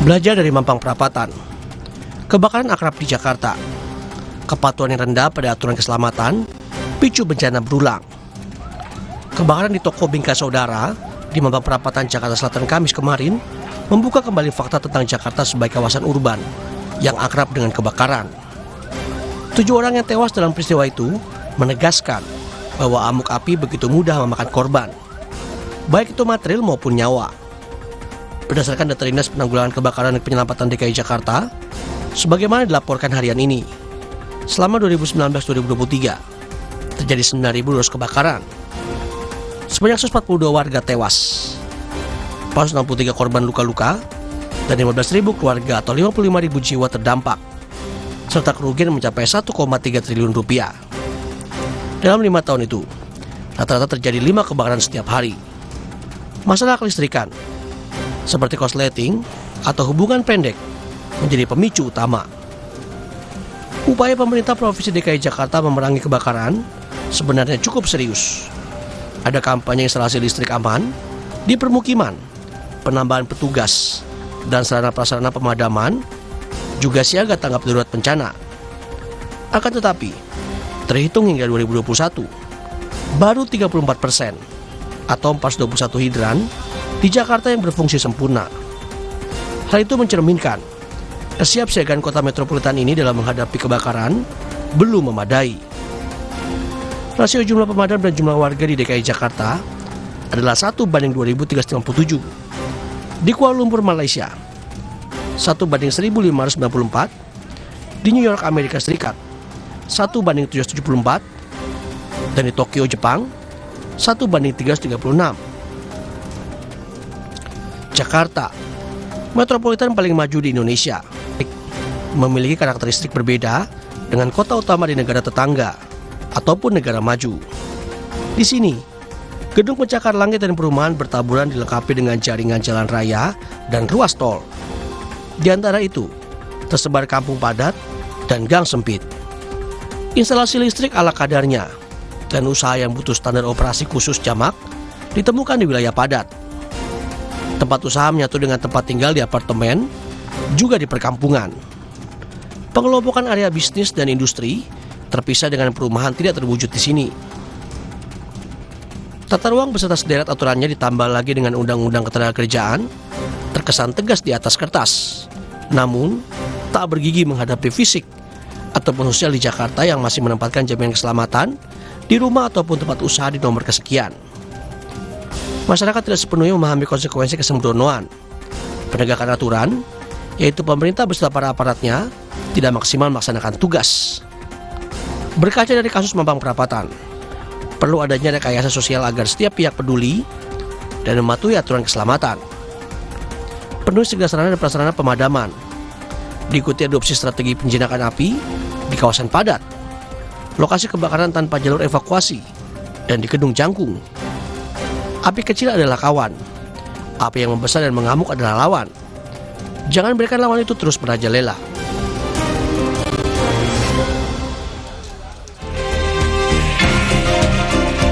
Belajar dari Mampang Perapatan. Kebakaran akrab di Jakarta. Kepatuhan yang rendah pada aturan keselamatan picu bencana berulang. Kebakaran di toko Bingkai Saudara di Mampang Perapatan, Jakarta Selatan Kamis kemarin membuka kembali fakta tentang Jakarta sebagai kawasan urban yang akrab dengan kebakaran. 7 orang yang tewas dalam peristiwa itu menegaskan bahwa amuk api begitu mudah memakan korban, baik itu material maupun nyawa. Berdasarkan data Dinas Penanggulangan Kebakaran dan Penyelamatan DKI Jakarta, sebagaimana dilaporkan harian ini, selama 2019-2023 terjadi 9.200 kebakaran. Sebanyak 142 warga tewas, 463 korban luka-luka, dan 15.000 keluarga atau 55.000 jiwa terdampak, serta kerugian mencapai 1,3 triliun rupiah. Dalam 5 tahun itu, rata-rata terjadi 5 kebakaran setiap hari. Masalah kelistrikan, seperti korsleting atau hubungan pendek, menjadi pemicu utama. Upaya pemerintah Provinsi DKI Jakarta memerangi kebakaran sebenarnya cukup serius. Ada kampanye instalasi listrik aman di permukiman, penambahan petugas, dan sarana-prasarana pemadaman, juga siaga tanggap darurat bencana. Akan tetapi, terhitung hingga 2021, baru 34% atau 421 hidran di Jakarta yang berfungsi sempurna. Hal itu mencerminkan kesiapsiagaan kota metropolitan ini dalam menghadapi kebakaran belum memadai. Rasio jumlah pemadam dan jumlah warga di DKI Jakarta adalah 1:2.397. Di Kuala Lumpur, Malaysia, 1:1.594. Di New York, Amerika Serikat, 1:774. Dan di Tokyo, Jepang, 1:336. Jakarta, metropolitan paling maju di Indonesia, memiliki karakteristik berbeda dengan kota utama di negara tetangga ataupun negara maju. Di sini, gedung pencakar langit dan perumahan bertaburan dilengkapi dengan jaringan jalan raya dan ruas tol. Di antara itu, tersebar kampung padat dan gang sempit. Instalasi listrik ala kadarnya dan usaha yang butuh standar operasi khusus jamak ditemukan di wilayah padat. Tempat usaha menyatu dengan tempat tinggal di apartemen, juga di perkampungan. Pengelompokan area bisnis dan industri terpisah dengan perumahan tidak terwujud di sini. Tata ruang beserta sederet aturannya ditambah lagi dengan undang-undang ketenagakerjaan terkesan tegas di atas kertas, namun tak bergigi menghadapi fisik ataupun sosial di Jakarta yang masih menempatkan jaminan keselamatan di rumah ataupun tempat usaha di nomor kesekian. Masyarakat tidak sepenuhnya memahami konsekuensi kesembronoan. Penegakan aturan, yaitu pemerintah beserta para aparatnya, tidak maksimal melaksanakan tugas. Berkaca dari kasus Mampang Perapatan, perlu adanya rekayasa sosial agar setiap pihak peduli dan mematuhi aturan keselamatan. Penuhi segala sarana dan prasarana pemadaman. Diikuti adopsi strategi penjinakan api di kawasan padat, lokasi kebakaran tanpa jalur evakuasi, dan di gedung jangkung. Api kecil adalah kawan, api yang membesar dan mengamuk adalah lawan. Jangan biarkan lawan itu terus merajalela.